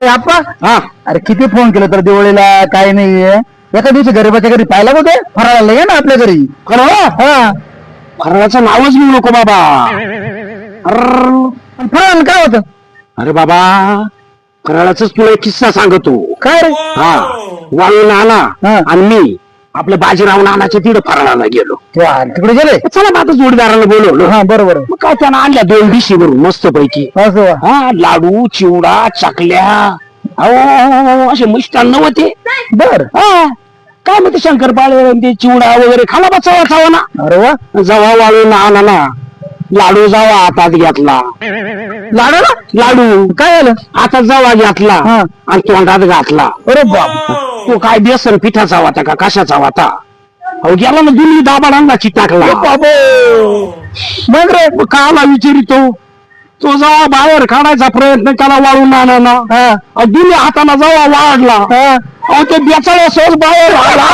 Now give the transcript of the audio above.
आप्पा हा अरे किती फोन केलं तर दिवाळीला काय नाहीये एका दिवशी गरीबाच्या घरी पाहिला बघ फराळाला ये ना आपल्या घरी खरं हा फराळाचं नावच घेऊ नको बाबा पण फराळ काय होत अरे बाबा फराळाच तुला एक किस्सा सांगतो काय रे हा वाळू नाना हा. आणि मी आपल्या बाजीराव नानाच्या तिथं फराळाला गेलो तिकडे गेले चला मग आता जोडीदाराला बोलवलं हा बरोबर मग काय त्यानं आणल्या 2 डिशी भरून मस्त पैकी असं हा लाडू चिवडा चकल्या अहो असे मिष्टान्न होते बर हा काय म्हणते शंकरपाळे ते चिवडा वगैरे खाला बा चवा चावा ना अरे वा जवा वाळू ना लाडू जावा हातात घेतला लाडू लाडू काय झालं आता जवा घेतला हा. आणि तोंडात घातला अरे बाप तो काय बेसन पिठाचा होता का कशाचा होता अहो गेला ना दोन्ही दाबा अंगाची टाकला मग रे मग काला विचारितो तो जेव्हा बाहेर काढायचा प्रयत्न केला वाळू नाना दोन्ही हाताना जेव्हा वाढला हा अहो ते बेचाळा सहज बाहेर आला